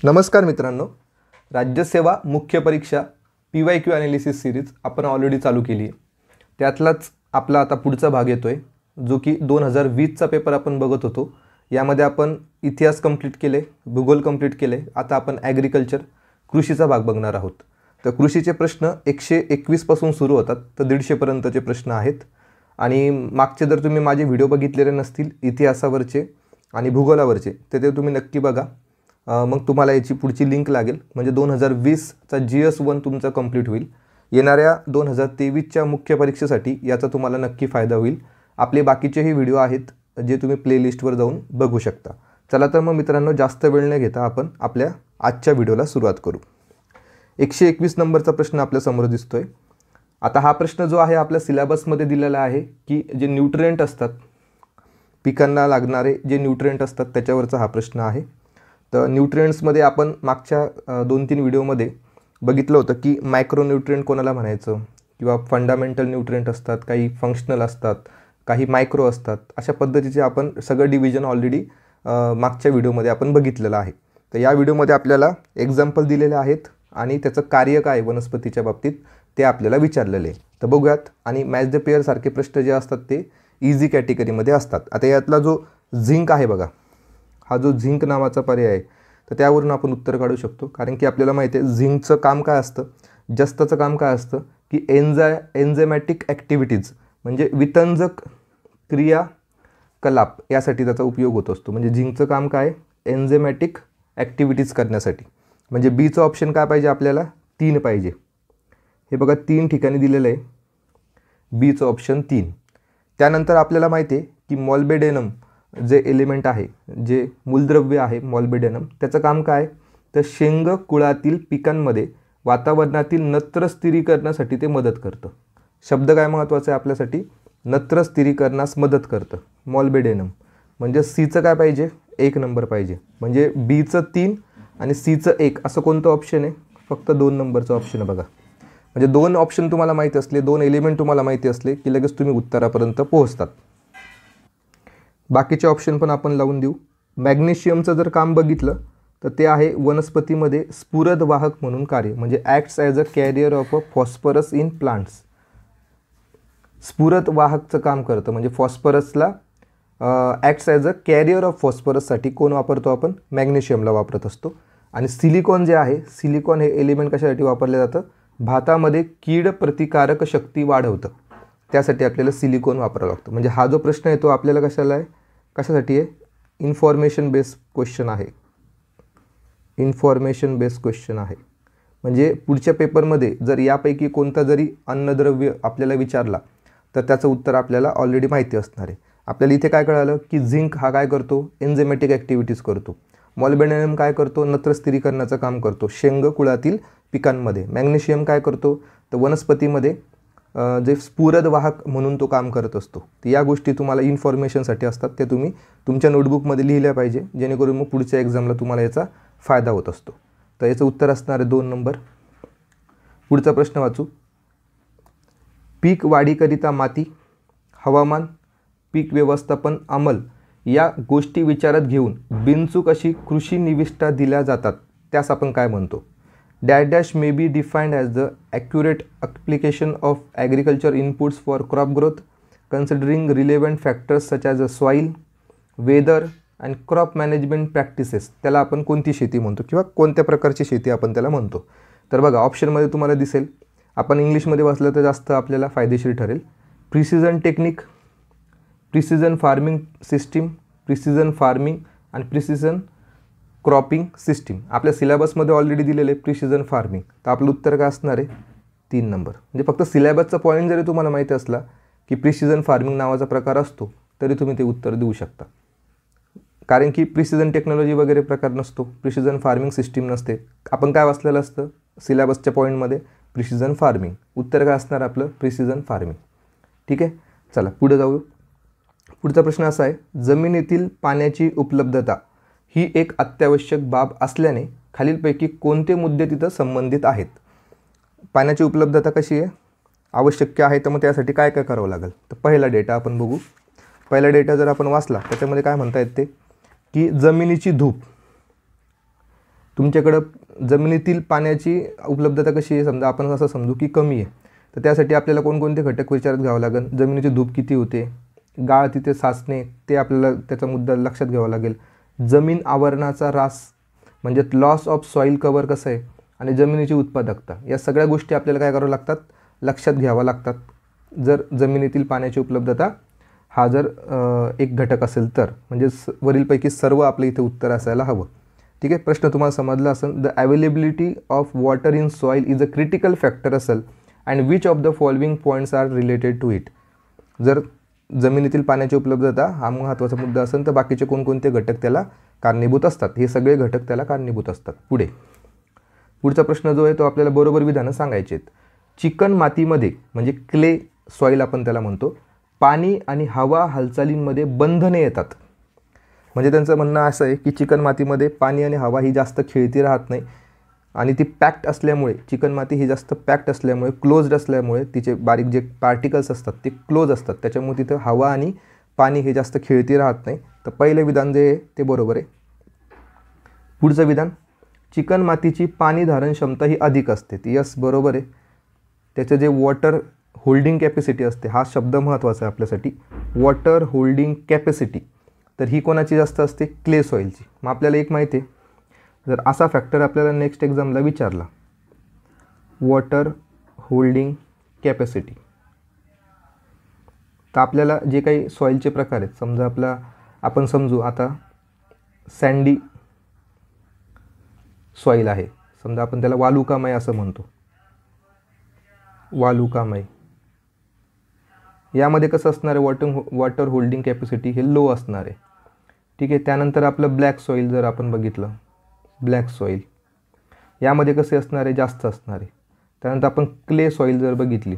नमस्कार मित्रांनो, राज्यसेवा मुख्य परीक्षा PYQ ॲनालिसिस सिरीज आपण ऑलरेडी चालू केली आहे। त्यातलाच आपला आता पुढचा भाग येतोय जो की 2020चा पेपर आपण बघत होतो। यामध्ये आपण इतिहास कंप्लीट केले, भूगोल कंप्लीट केले। आता आपण ॲग्रिकल्चर कृषीचा भाग बघणार आहोत। तर कृषीचे प्रश्न 121 पासून सुरू होतात तर 150 पर्यंतचे प्रश्न आहेत। आणि मागचे जर तुम्ही माझे व्हिडिओ बघितलेले नसतील इतिहासावरचे आणि भूगोलावरचे तर ते तुम्ही नक्की बघा। मग तुम्हाला याची पुढची लिंक लागेल, म्हणजे 2020चा GS1 तुमचा कंप्लीट होईल। येणाऱ्या 2023च्या मुख्य परीक्षेसाठी याचा तुम्हाला नक्की फायदा होईल। आपले बाकीचेही व्हिडिओ आहेत जे तुम्ही प्लेलिस्टवर जाऊन बघू शकता। चला तर मग मित्रांनो, जास्त वेळ न घेता आपण आपल्या आजच्या व्हिडिओला सुरुवात करू। 121 नंबरचा प्रश्न आपल्या समोर दिसतोय। आता हा प्रश्न जो आहे आपल्या सिलेबसमध्ये दिलेला आहे की जे न्यूट्रिएंट असतात, पिकांना लागणारे जे न्यूट्रिएंट असतात त्याच्यावरचा हा प्रश्न आहे। तर न्यूट्रिएंट्समध्ये आपण मागच्या 2-3 व्हिडिओमध्ये बघितलं होतं की मायक्रो न्यूट्रिएंट कोणाला म्हणायचं, किंवा फंडामेंटल न्यूट्रिएंट असतात, काही फंक्शनल असतात, काही मायक्रो असतात। अशा पद्धतीचे आपण सगळं डिव्हिजन ऑलरेडी मागच्या व्हिडिओमध्ये आपण बघितलेलं आहे। तर या व्हिडिओमध्ये आपल्याला एक्झाम्पल दिलेले आहेत आणि त्याचं कार्य काय वनस्पतीच्या बाबतीत ते आपल्याला विचारलेले आहे। तर बघूयात। आणि मॅच द पेअर सारखे प्रश्न जे असतात ते इझी कॅटेगरीमध्ये असतात। आता यातला जो झिंक आहे बघा, हा जो झिंक नावाचा पर्याय आहे तर त्यावरून आपण उत्तर काढू शकतो। कारण की आपल्याला माहिती आहे झिंकचं काम काय असतं, जस्ताचं काम काय असतं की एन्झायमॅटिक ॲक्टिव्हिटीज म्हणजे वितंजक क्रियाकलाप यासाठी त्याचा उपयोग होत असतो। म्हणजे झिंकचं काम काय, एन्झायमॅटिक ॲक्टिव्हिटीज करण्यासाठी। म्हणजे बीचं ऑप्शन काय पाहिजे आपल्याला, 3 पाहिजे। हे बघा 3 ठिकाणी दिलेलं आहे, बीचं ऑप्शन 3। त्यानंतर आपल्याला माहिती आहे की मॉल्बेडेनम जे एलिमेंट आहे, जे मूलद्रव्य आहे मॉल्बेडेनम, त्याचं काम काय तर शेंग कुळातील पिकांमध्ये वातावरणातील नत्र स्थिरीकरणासाठी ते मदत करतं। शब्द काय महत्त्वाचा आहे आपल्यासाठी, नत्र स्थिरीकरणास मदत करतं मॉल्बेडेनम। म्हणजे सीचं काय पाहिजे, 1 नंबर पाहिजे। म्हणजे बीचं 3 आणि सीचं 1 असं कोणतं ऑप्शन आहे, फक्त 2 नंबरचं ऑप्शन आहे बघा। म्हणजे 2 ऑप्शन तुम्हाला माहिती असले, 2 एलिमेंट तुम्हाला माहिती असले की लगेच तुम्ही उत्तरापर्यंत पोहोचतात। बाकीचे ऑप्शन पण आपण लावून देऊ। मॅग्नेशियमचं जर काम बघितलं तर ते आहे वनस्पतीमध्ये स्फुरद वाहक म्हणून कार्य, म्हणजे acts as a carrier of a phosphorus in plants. स्फुरद वाहकचं काम करतं, म्हणजे फॉस्फरसला acts as a carrier of फॉस्फरससाठी कोण वापरतो आपण, मॅग्नेशियमला वापरत असतो। आणि सिलिकॉन जे आहे, सिलिकॉन हे एलिमेंट कशासाठी वापरले जातं, भातामध्ये कीड प्रतिकारक शक्ती वाढवतं, त्यासाठी आपल्याला सिलिकॉन वापरावं लागतं। म्हणजे हा जो प्रश्न आहे तो आपल्याला कशाला आहे, कशासाठी आहे, इन्फॉर्मेशन बेस्ड क्वेश्चन आहे। इन्फॉर्मेशन बेस्ड क्वेश्चन आहे। म्हणजे पुढच्या पेपरमध्ये जर यापैकी कोणता जरी अन्नद्रव्य आपल्याला विचारला तर त्याचं उत्तर आपल्याला ऑलरेडी माहिती असणार आहे। आपल्याला इथे काय कळालं की झिंक हा काय करतो, एन्झायमॅटिक ॲक्टिव्हिटीज करतो। मॉल्बेडेनम काय करतो, नत्र स्थिरीकरणाचं काम करतो शेंग कुळातील पिकांमध्ये। मॅग्नेशियम काय करतो तर वनस्पतीमध्ये जे स्फुरद वाहक म्हणून तो काम करत असतो। तर या गोष्टी तुम्हाला इन्फॉर्मेशनसाठी असतात, ते तुम्ही तुमच्या नोटबुकमध्ये लिहिल्या पाहिजे, जेणेकरून मग पुढच्या एक्झामला तुम्हाला याचा फायदा होत असतो। तर याचं उत्तर असणार आहे 2 नंबर। पुढचा प्रश्न वाचू। पीक वाढीकरिता माती, हवामान, पीक व्यवस्थापन अंमल या गोष्टी विचारात घेऊन बिनचूक अशी कृषी निविष्ठा दिल्या जातात, त्यास आपण काय म्हणतो। Dash may be defined as the accurate application of agriculture inputs for crop growth considering relevant factors such as a soil, weather and crop management practices. त्याला आपण कोणती शेती म्हणतो किंवा कोणत्या प्रकारची शेती आपण त्याला म्हणतो। तर बघा ऑप्शनमध्ये तुम्हाला दिसेल, आपण इंग्लिशमध्ये वाचलं तर जास्त आपल्याला फायदेशीर ठरेल। Precision technique, precision farming system, precision farming आणि प्रिसिजन क्रॉपिंग सिस्टीम। आपल्या सिलेबसमध्ये ऑलरेडी दिलेले प्रिसिजन फार्मिंग। तर आपलं उत्तर काय असणार आहे, 3 नंबर। म्हणजे फक्त सिलेबसचा पॉईंट जरी तुम्हाला माहिती असला की प्रिसिजन फार्मिंग नावाचा प्रकार असतो तरी तुम्ही ते उत्तर देऊ शकता। कारण की प्रिसिजन टेक्नॉलॉजी वगैरे प्रकार नसतो, प्रिसिजन फार्मिंग सिस्टीम नसते। आपण काय वाचलेलं असतं सिलेबसच्या पॉईंटमध्ये, प्रिसिजन फार्मिंग। उत्तर काय असणार आपलं, प्रिसिजन फार्मिंग। ठीक आहे, चला पुढे जाऊ। पुढचा प्रश्न असा आहे, जमिनीतील पाण्याची उपलब्धता ही एक अत्यावश्यक बाब असल्याने खालीलपैकी कोणते मुद्दे तिथं संबंधित आहेत। पाण्याची उपलब्धता कशी आहे, आवश्यक आहे, तर मग त्यासाठी काय काय करावं लागेल। तर पहिला डेटा आपण बघू। पहिला डेटा जर आपण वाचला त्याच्यामध्ये काय म्हणता येते की जमिनीची धूप, तुमच्याकडं जमिनीतील पाण्याची उपलब्धता कशी आहे, समजा आपण असं समजू की कमी आहे, तर त्यासाठी आपल्याला कोणकोणते घटक विचारात घ्यावं लागेल. जमिनीची धूप किती होते, गाळ तिथे साचणे ते आपल्याला त्याचा मुद्दा लक्षात घ्यावा लागेल. जमीन आवरणाचा ऱ्हास म्हणजे लॉस ऑफ सॉईल कव्हर कसं आहे, आणि जमिनीची उत्पादकता, या सगळ्या गोष्टी आपल्याला काय करावं लागतात, लक्षात घ्यावं लागतात. जर जमिनीतील पाण्याची उपलब्धता हा जर एक घटक असेल तर, म्हणजे वरीलपैकी सर्व आपलं इथे उत्तर असायला हवं. ठीक आहे, प्रश्न तुम्हाला समजला असेल. The availability of water in soil is a critical factor असेल and which of the following points are related to it. जर जमिनीतील पाण्याची उपलब्धता हा महत्त्वाचा मुद्दा असेल तर बाकीचे कोणकोणते घटक त्याला कारणीभूत असतात, हे सगळे घटक त्याला कारणीभूत असतात. पुढचा प्रश्न जो आहे तो आपल्याला बरोबर विधानं सांगायचे आहेत. चिकन मातीमध्ये म्हणजे क्ले सॉईल आपण त्याला म्हणतो, पाणी आणि हवा हालचालींमध्ये बंधने येतात. म्हणजे त्यांचं म्हणणं असं आहे की चिकन मातीमध्ये पाणी आणि हवा ही जास्त खेळती राहत नाही, आणि ती पॅक्ट असल्यामुळे, चिकन माती ही जास्त पॅक्ट असल्यामुळे, क्लोज्ड असल्यामुळे, तिचे बारीक जे पार्टिकल्स असतात ते क्लोज असतात, त्याच्यामुळे तिथं हवा आणि पाणी हे जास्त खेळती राहत नाही. तर पहिलं विधान जे आहे ते बरोबर आहे. पुढचं विधान, चिकन मातीची पाणी धारण क्षमता ही अधिक असते. ती यस बरोबर आहे. त्याचं जे वॉटर होल्डिंग कॅपॅसिटी असते, हा शब्द महत्त्वाचा आहे आपल्यासाठी, वॉटर होल्डिंग कॅपॅसिटी, तर ही कोणाची जास्त असते, क्ले सॉईलची. मग आपल्याला एक माहिती आहे, जर असा फॅक्टर आपल्याला नेक्स्ट एक्झामला विचारला, वॉटर होल्डिंग कॅपॅसिटी, तर आपल्याला जे काही सॉईलचे प्रकार आहेत, समजा आपण समजू आता सँडी सॉईल आहे, समजा आपण त्याला वालुकामय असं म्हणतो, वालुकामय, यामध्ये कसं असणार आहे, वॉटर होल्डिंग कॅपॅसिटी हे लो असणार आहे. ठीक आहे. त्यानंतर आपलं ब्लॅक सॉईल जर आपण बघितलं, ब्लॅक सॉईल यामध्ये कसे असणार आहे, जास्त असणार आहे. त्यानंतर आपण क्ले सॉईल जर बघितली,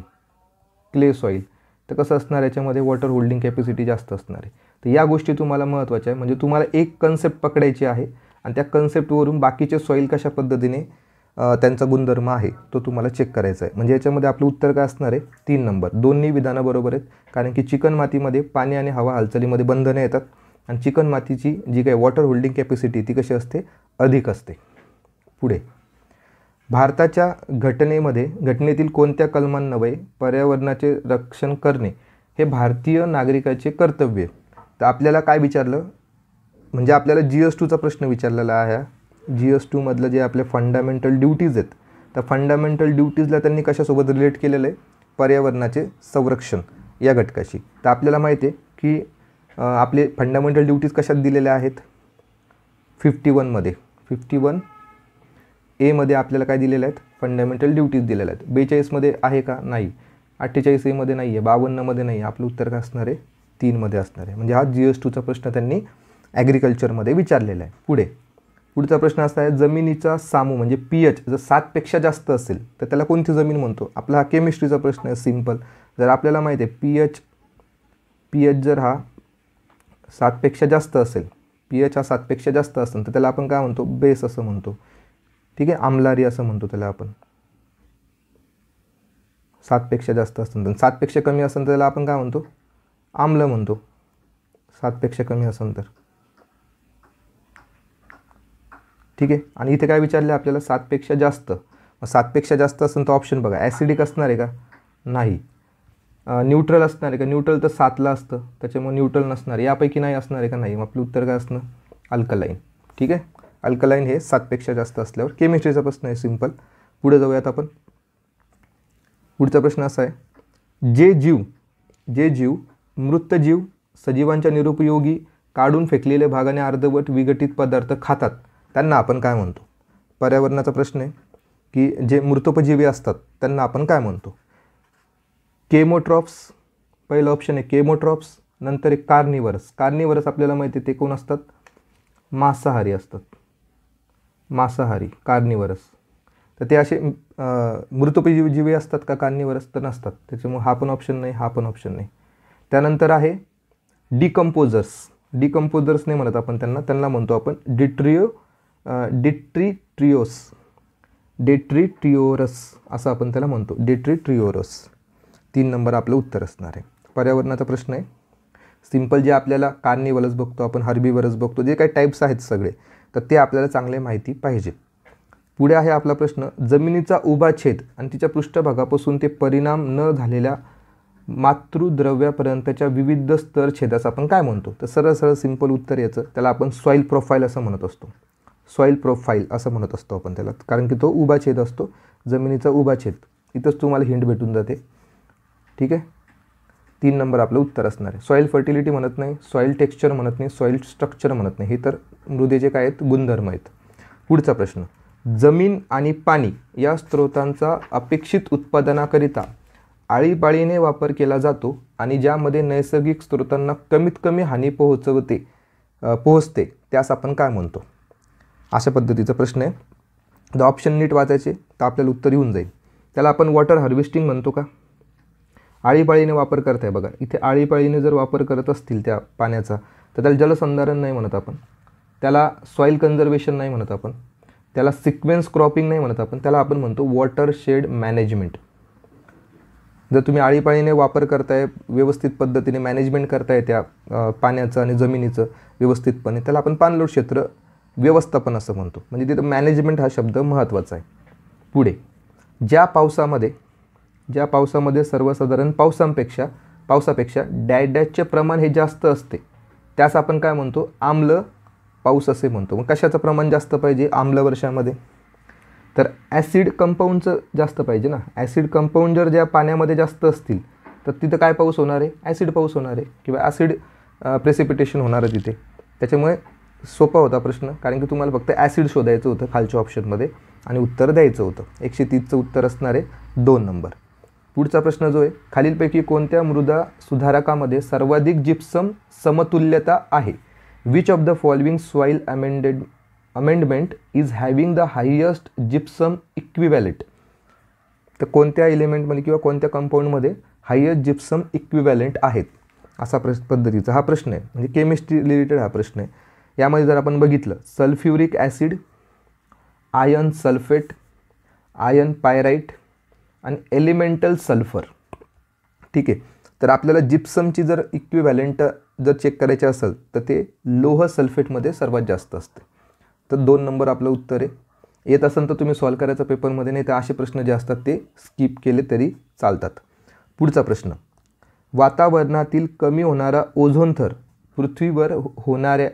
क्ले सॉईल, तर कसं असणार, याच्यामध्ये वॉटर होल्डिंग कॅपॅसिटी जास्त असणार आहे. तर या गोष्टी तुम्हाला महत्त्वाच्या आहे. म्हणजे तुम्हाला एक कन्सेप्ट पकडायची आहे आणि त्या कन्सेप्टवरून बाकीचे सॉईल कशा पद्धतीने त्यांचा गुणधर्म आहे तो तुम्हाला चेक करायचा आहे. म्हणजे याच्यामध्ये आपलं उत्तर काय असणार आहे, 3 नंबर. दोन्ही विधानं बरोबर आहेत, कारण की चिकन मातीमध्ये पाणी आणि हवा हालचालीमध्ये बंधने येतात, आणि चिकन मातीची जी काही वॉटर होल्डिंग कॅपॅसिटी ती कशी असते, अधिक असते. पुढे, भारताच्या घटनेतील कोणत्या कलमान्वये पर्यावरणाचे रक्षण करणे हे भारतीय नागरिकाचे कर्तव्य. तर आपल्याला काय विचारलं, म्हणजे आपल्याला GS2चा प्रश्न विचारलेला आहे. GS2 मधलं जे आपले फंडामेंटल ड्युटीज आहेत, तर फंडामेंटल ड्युटीजला त्यांनी कशासोबत रिलेट केलेलं आहे, पर्यावरणाचे संरक्षण या घटकाशी. तर आपल्याला माहिती आहे की आपले फंडामेंटल ड्युटीज कशात दिलेल्या आहेत, 51 मध्ये, 51A मध्ये आपल्याला काय दिलेलं आहेत, फंडामेंटल ड्युटीज दिलेल्या आहेत. 42 मध्ये आहे का, नाही. 48A मध्ये नाही आहे, 52 मध्ये नाही आहे. आपलं उत्तर काय असणार आहे, 3 मध्ये असणार आहे. म्हणजे हा GS2चा प्रश्न त्यांनी ॲग्रिकल्चरमध्ये विचारलेला आहे. पुढचा प्रश्न असा आहे, जमिनीचा सामू म्हणजे pH जर 7 पेक्षा जास्त असेल तर त्याला कोणती जमीन म्हणतो. आपला हा केमिस्ट्रीचा प्रश्न आहे, सिंपल. जर आपल्याला माहिती आहे pH जर हा 7 पेक्षा जास्त असेल, pH हा 7 पेक्षा जास्त असेल तर त्याला आपण काय म्हणतो, बेस असं म्हणतो. ठीक आहे, आम्लारी असं म्हणतो त्याला आपण. 7 पेक्षा जास्त असेल, तर 7 पेक्षा कमी असेल तर त्याला आपण काय म्हणतो, आम्ल म्हणतो. 7 पेक्षा कमी असेल तर. ठीक आहे. आणि इथे काय विचारले आपल्याला, 7 पेक्षा जास्त. 7 पेक्षा जास्त असेल तर ऑप्शन बघा, ॲसिडिक असणार आहे का, नाही. न्यूट्रल असणार आहे का, न्यूट्रल तर 7ला असतं, त्याच्यामुळे न्यूट्रल नसणार. यापैकी नाही असणार आहे का, नाही. मग आपलं उत्तर काय असणं, अल्कलाईन. ठीक आहे, अल्कलाईन हे 7 पेक्षा जास्त असल्यावर. केमिस्ट्रीचा प्रश्न आहे, सिंपल. पुढे जाऊयात आपण. पुढचा प्रश्न असा आहे, जे जीव मृत जीव सजीवांच्या निरुपयोगी काढून फेकलेले भाग आणि अर्धवट विघटित पदार्थ खातात त्यांना आपण काय म्हणतो. पर्यावरणाचा प्रश्न आहे की जे मृतोपजीवी असतात त्यांना आपण काय म्हणतो. केमोट्रॉप्स पहिलं ऑप्शन आहे, केमोट्रॉप्स. नंतर एक कार्निवरस आपल्याला माहिती आहे ते कोण असतात, मांसाहारी असतात. मांसाहारी कार्निवरस. तर ते असे मृतोपजीवी असतात का कार्निवरस, तर नसतात. त्याच्यामुळे हा पण ऑप्शन नाही, हा पण ऑप्शन नाही. त्यानंतर आहे डिकम्पोजर्स नाही म्हणत आपण त्यांना म्हणतो आपण डेट्रिट्रिओरस असं आपण त्याला म्हणतो, डेट्रिट्रिओरस. 3 नंबर आपलं उत्तर असणार आहे. पर्यावरणाचा प्रश्न आहे, सिंपल. जे आपल्याला कार्निवरस बघतो आपण, हर्बीवरस बघतो, जे काही टाईप्स आहेत सगळे, तर ते आपल्याला चांगले माहिती पाहिजे. पुढे आहे आपला प्रश्न, जमिनीचा उभा छेद आणि तिच्या पृष्ठभागापासून ते परिणाम न झालेल्या मातृद्रव्यापर्यंतच्या विविध स्तर छेदास आपण काय म्हणतो? तर सरळ सरळ सिंपल उत्तर याचं, त्याला आपण सॉईल प्रोफाईल असं म्हणत असतो. सॉईल प्रोफाईल असं म्हणत असतो आपण त्याला, कारण की तो उभा छेद असतो, जमिनीचा उभा छेद. इथंच तुम्हाला हिंट भेटून जाते. ठीक आहे, 3 नंबर आपलं उत्तर असणार आहे. सॉईल फर्टिलिटी म्हणत नाही, सॉईल टेक्स्चर म्हणत नाही, सॉईल स्ट्रक्चर म्हणत नाही, हे तर मृदेचे काय आहेत? गुणधर्म आहेत. पुढचा प्रश्न, जमीन आणि पाणी या स्रोतांचा अपेक्षित उत्पादनाकरिता आळीपाळीने वापर केला जातो आणि ज्यामध्ये नैसर्गिक स्रोतांना कमीत कमी हानी पोहोचते त्यास आपण काय म्हणतो? अशा पद्धतीचा प्रश्न आहे. द ऑप्शन नीट वाचायचे तर आपल्याला उत्तर येऊन जाईल. त्याला आपण वॉटर हार्वेस्टिंग म्हणतो का? आळीपाळीने वापर करताय बघा, इथे आळीपाळीने जर वापर करत असतील त्या पाण्याचा तर त्याला जलसंधारण नाही म्हणत आपण, त्याला सॉईल कन्झर्वेशन नाही म्हणत आपण, त्याला सिक्वेन्स क्रॉपिंग नाही म्हणत आपण, त्याला आपण म्हणतो वॉटर शेड मॅनेजमेंट. जर तुम्ही आळीपाळीने वापर करताय, व्यवस्थित पद्धतीने मॅनेजमेंट करताय त्या पाण्याचं आणि जमिनीचं व्यवस्थितपणे, त्याला आपण पाणलोट क्षेत्र व्यवस्थापन असं म्हणतो. म्हणजे तिथं मॅनेजमेंट हा शब्द महत्त्वाचा आहे. पुढे, ज्या पावसामध्ये सर्वसाधारण पावसापेक्षा डॅशचे प्रमाण हे जास्त असते त्यास आपण काय म्हणतो? आम्ल पाऊस असे म्हणतो. मग कशाचं प्रमाण जास्त पाहिजे आम्ल वर्षामध्ये? तर ॲसिड कंपाऊंडचं जास्त पाहिजे ना. ॲसिड कंपाऊंड जर ज्या पाण्यामध्ये जास्त असतील तर तिथं काय पाऊस होणार आहे? ॲसिड पाऊस होणार आहे किंवा ॲसिड प्रेसिपिटेशन होणार आहे तिथे. त्याच्यामुळे सोपा होता प्रश्न, कारण की तुम्हाला फक्त ॲसिड शोधायचं होतं खालच्या ऑप्शनमध्ये आणि उत्तर द्यायचं होतं. 130चं उत्तर असणार आहे 2 नंबर. पुढचा प्रश्न जो आहे, खालीलपैकी कोणत्या मृदा सुधारकामध्ये सर्वाधिक जिप्सम समतुल्यता आहे? Which of the following soil amendment is having the highest gypsum equivalent? तर कोणत्या एलिमेंटमध्ये किंवा कोणत्या कंपाऊंडमध्ये हायेस्ट जिप्सम इक्विव्हॅलेंट आहेत, असा पद्धतीचा हा प्रश्न आहे. म्हणजे केमिस्ट्री रिलेटेड हा प्रश्न आहे. यामध्ये जर आपण बघितलं, sulphuric acid, iron sulphate, iron pyrite आणि एलिमेंटल सल्फर. ठीक आहे, तर आपल्याला जिप्समची जर इक्विव्हॅलेंट जर चेक करायचे असेल तर ते लोह सल्फेटमध्ये सर्वात जास्त असते. तर 2 नंबर आपलं उत्तर आहे. येत असेल तर तुम्ही सॉल्व करायचा पेपरमध्ये, नाही तर असे प्रश्न जे असतात ते स्किप केले तरी चालतात. पुढचा प्रश्न, वातावरणातील कमी होणारा ओझोन थर पृथ्वीवर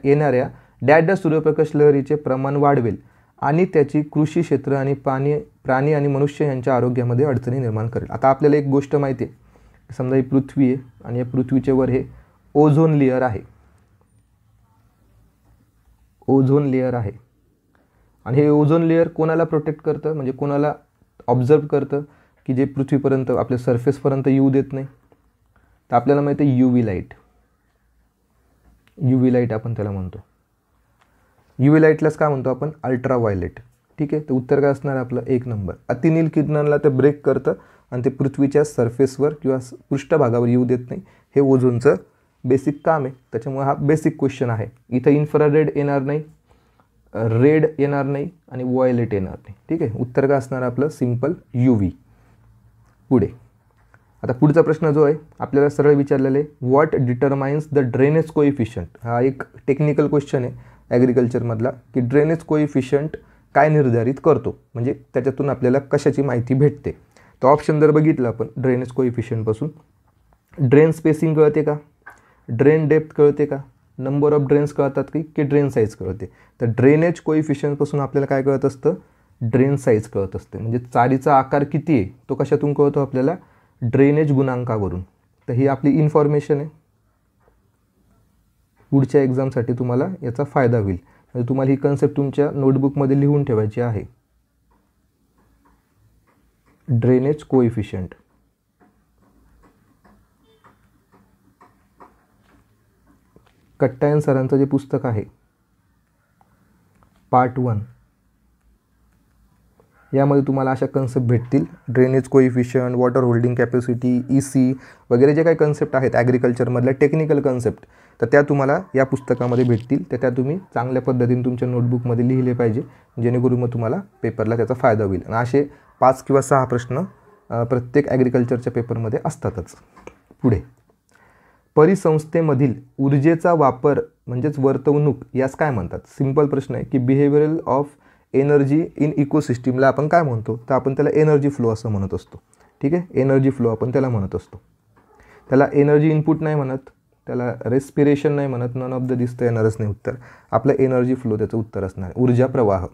येणाऱ्या डॅश सूर्यप्रकाश लहरीचे प्रमाण वाढवेल आणि त्याची कृषी क्षेत्र आणि प्राणी आणि मनुष्य यांच्या आरोग्यामध्ये अडचणी निर्माण करेल. आता आपल्याला एक गोष्ट माहिती आहे, समजा ही पृथ्वी आहे आणि या पृथ्वीच्या वर हे ओझोन लेअर आहे. ओझोन लेअर आहे आणि हे ओझोन लेअर कोणाला प्रोटेक्ट करतं? म्हणजे कोणाला ऑब्झर्व करतं की जे पृथ्वीपर्यंत आपल्या सरफेसपर्यंत येऊ देत नाही? तर आपल्याला माहिती आहे UV लाईट. UV लाईट आपण त्याला म्हणतो. UV लाईटलाच काय म्हणतो आपण? अल्ट्राव्हायलेट. ठीक आहे, तर उत्तर काय असणार आपलं? 1 नंबर. अतिनील किरणांना ते ब्रेक करतं आणि ते पृथ्वीच्या सरफेसवर किंवा पृष्ठभागावर येऊ देत नाही. हे ओझोनचं बेसिक काम आहे. त्याच्यामुळे हा बेसिक क्वेश्चन आहे. इथं इन्फ्रारेड येणार नाही, रेड येणार नाही आणि व्हायलेट येणार नाही. ठीक आहे, उत्तर काय असणार आपलं? Simple UV. पुढे, आता पुढचा प्रश्न जो आहे आपल्याला सरळ विचारलेला आहे, what determines the drainage coefficient? हा एक टेक्निकल क्वेश्चन आहे ॲग्रिकल्चरमधला, की ड्रेनेज कोइफिशियंट काय निर्धारित करतो, म्हणजे त्याच्यातून आपल्याला कशाची माहिती भेटते. तर ऑप्शन जर बघितलं आपण ड्रेनेज कोइफिशियंटपासून, ड्रेन स्पेसिंग कळते का? ड्रेन डेप्थ कळते का? नंबर ऑफ ड्रेन्स कळतात की ड्रेन साईज कळते? तर ड्रेनेज कोइफिशियंटपासून आपल्याला काय कळत असतं? ड्रेन साईज कळत असते. म्हणजे चारीचा आकार किती आहे तो कशातून कळतो आपल्याला? ड्रेनेज गुणांकावरून. तर ही आपली इन्फॉर्मेशन आहे. पुढच्या एक्झामसाठी तुम्हाला याचा फायदा होईल. म्हणजे तुम्हाला ही कन्सेप्ट तुमच्या नोटबुकमध्ये लिहून ठेवायची आहे. Drainage coefficient. कट्टायन सरांचं जे पुस्तक आहे पार्ट 1, यामध्ये तुम्हाला अशा कन्सेप्ट भेटतील. Drainage coefficient, water holding capacity, EC वगैरे जे काही कन्सेप्ट आहेत ॲग्रिकल्चरमधल्या टेक्निकल कन्सेप्ट, तर त्या तुम्हाला या पुस्तकामध्ये भेटतील. तर त्या तुम्ही चांगल्या पद्धतीने तुमच्या नोटबुकमध्ये लिहिले पाहिजे, जेणेकरून मग तुम्हाला पेपरला त्याचा फायदा होईल. आणि असे 5 किंवा 6 प्रश्न प्रत्येक ॲग्रिकल्चरच्या पेपरमध्ये असतातच. पुढे, परिसंस्थेमधील ऊर्जेचा वापर म्हणजेच वर्तवणूक यास काय म्हणतात? सिंपल प्रश्न आहे की बिहेवियरल ऑफ एनर्जी इन इकोसिस्टीमला आपण काय म्हणतो, तर आपण त्याला एनर्जी फ्लो असं म्हणत असतो. ठीक आहे, एनर्जी फ्लो आपण त्याला म्हणत असतो. त्याला एनर्जी इनपुट नाही म्हणत, त्याला रेस्पिरेशन नाही म्हणत, नन ऑफ द दिसतं येणारच नाही उत्तर. आपलं एनर्जी फ्लो त्याचं उत्तर असणार, ऊर्जा प्रवाह.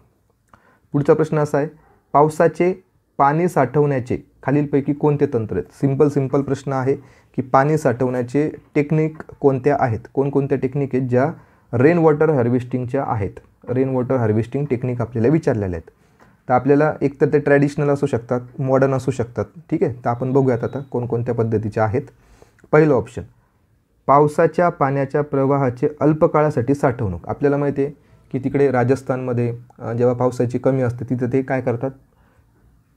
पुढचा प्रश्न असा आहे, पावसाचे पाणी साठवण्याचे खालीलपैकी कोणते तंत्र आहेत. सिंपल प्रश्न आहे की पाणी साठवण्याचे टेक्निक कोणत्या आहेत, कोणकोणत्या टेक्निक आहेत ज्या रेन वॉटर हार्वेस्टिंगच्या आहेत. रेन वॉटर हार्वेस्टिंग टेक्निक आपल्याला विचारलेल्या आहेत. तर आपल्याला एक तर ते ट्रॅडिशनल असू शकतात, मॉडर्न असू शकतात. ठीक आहे, तर आपण बघूयात आता कोणकोणत्या पद्धतीच्या आहेत. पहिलं ऑप्शन, पावसाच्या पाण्याच्या प्रवाहाचे अल्पकाळासाठी साठवणूक. आपल्याला माहिती आहे की तिकडे राजस्थानमध्ये जेव्हा पावसाची कमी असते तिथं ते काय करतात,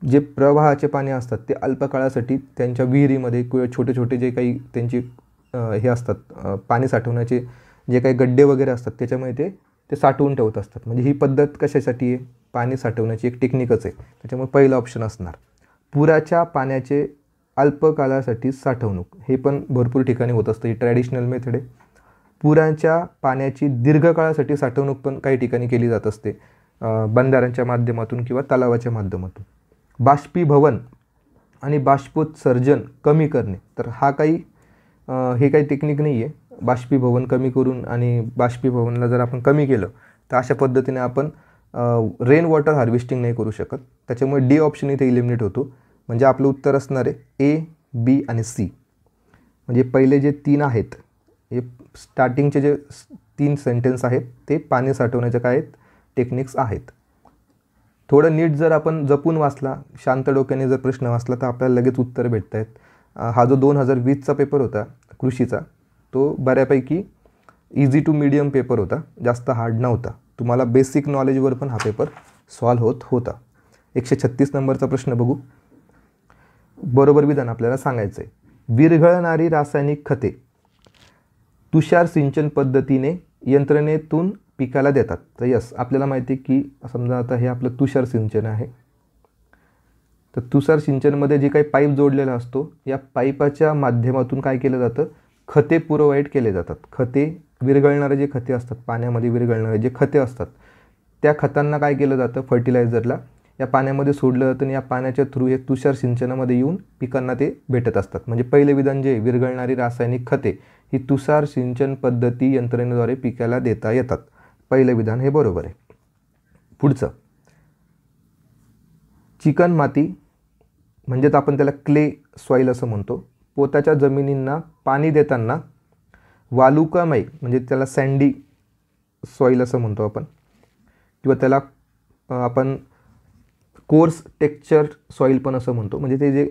जे प्रवाहाचे पाणी असतात ते अल्पकाळासाठी त्यांच्या विहिरीमध्ये किंवा छोटे छोटे जे काही त्यांची हे असतात पाणी साठवण्याचे जे काही गड्डे वगैरे असतात त्याच्यामुळे ते साठवून ठेवत असतात. म्हणजे ही पद्धत कशासाठी आहे, पाणी साठवण्याची एक टेक्निकच आहे. त्याच्यामुळे पहिलं ऑप्शन असणार. पुराच्या पाण्याचे अल्पकाळासाठी साठवणूक, हे पण भरपूर ठिकाणी होत असतं, ही ट्रॅडिशनल मेथड आहे. पुराच्या पाण्याची दीर्घकाळासाठी साठवणूक पण काही ठिकाणी केली जात असते, बंधाऱ्यांच्या माध्यमातून किंवा तलावाच्या माध्यमातून. बाष्पीभवन आणि बाष्पोत्सर्जन कमी करणे, तर हे काही टेक्निक नाही आहे. बाष्पीभवन कमी करून आणि बाष्पीभवनला जर आपण कमी केलं तर अशा पद्धतीने आपण रेन वॉटर हार्वेस्टिंग नाही करू शकत. त्याच्यामुळे डी ऑप्शन इथे इलिमिनेट होतो. म्हणजे आपलं उत्तर असणार आहे ए, बी आणि सी. म्हणजे पहिले जे 3 आहेत, हे स्टार्टिंगचे जे 3 सेंटेन्स आहेत ते पाणी साठवण्याच्या काय आहेत, टेक्निक्स आहेत. थोडं नीट जर आपण जपून वाचला, शांत डोक्याने जर प्रश्न वाचला तर आपल्याला लगेच उत्तर भेटत आहेत. हा जो 2020चा पेपर होता कृषीचा, तो बऱ्यापैकी इझी टू मीडियम पेपर होता, जास्त हार्ड नव्हता. तुम्हाला बेसिक नॉलेजवर पण हा पेपर सॉल्व्ह होत होता. 136 नंबरचा प्रश्न बघू. बरोबर विधान आपल्याला सांगायचं आहे. विरघळणारी रासायनिक खते तुषार सिंचन पद्धतीने यंत्रणेतून पिकाला देतात. तर यस, आपल्याला माहिती आहे की समजा आता हे आपलं तुषार सिंचन आहे, तर तुषार सिंचनमध्ये जे काही पाईप जोडलेला असतो, या पाईपाच्या माध्यमातून काय केलं जातं, खते प्रोव्हाइड केले जातात. खते, विरघळणारे जे खते असतात, पाण्यामध्ये विरघळणारे जे खते असतात, त्या खतांना काय केलं जातं, फर्टिलायझरला या पाण्यामध्ये सोडलं जातं आणि या पाण्याच्या थ्रू हे तुषार सिंचनामध्ये येऊन पिकांना ते भेटत असतात. म्हणजे पहिले विधान जे विरघळणारी रासायनिक खते ही तुषार सिंचन पद्धती यंत्रणेद्वारे पिकाला देता येतात. पहिलं विधान हे बरोबर आहे. पुढचं, चिकन माती म्हणजेच आपण त्याला क्ले सॉईल असं म्हणतो. पोताच्या जमिनींना पाणी देताना वालुकामय, म्हणजे त्याला सँडी सॉईल असं म्हणतो आपण, किंवा त्याला आपण कोर्स टेक्स्चर सॉईल पण असं म्हणतो. म्हणजे ते जे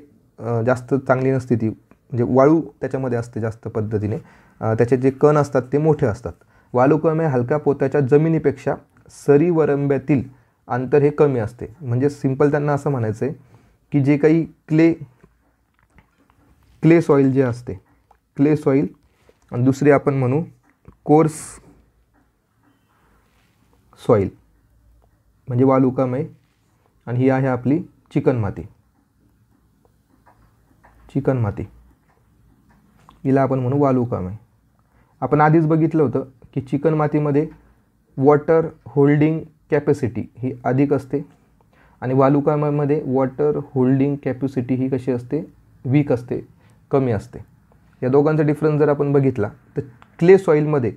जास्त चांगली नसते ती, म्हणजे वाळू त्याच्यामध्ये असते जास्त पद्धतीने, त्याचे जे कण असतात ते मोठे असतात. वालुकामय हलक्या पोताच्या जमिनीपेक्षा सरीवरंब्यातील अंतर हे कमी असते. म्हणजे सिंपल त्यांना असं म्हणायचं आहे की जे काही क्ले सॉईल जे असते, क्ले सॉईल, आणि दुसरी आपण म्हणू कोर्स सॉईल म्हणजे वालुकामय, आणि ही आहे आपली चिकन माती. चिकन माती हिला आपण म्हणू वालुकामय. आपण आधीच बघितलं होतं की चिकन मातीमध्ये वॉटर होल्डिंग कॅपॅसिटी ही अधिक असते आणि वालुकामयमध्ये वॉटर होल्डिंग कॅपॅसिटी ही कशी असते, वीक असते, कमी असते. या दोघांचा डिफरन्स जर आपण बघितला तर क्ले सॉईलमध्ये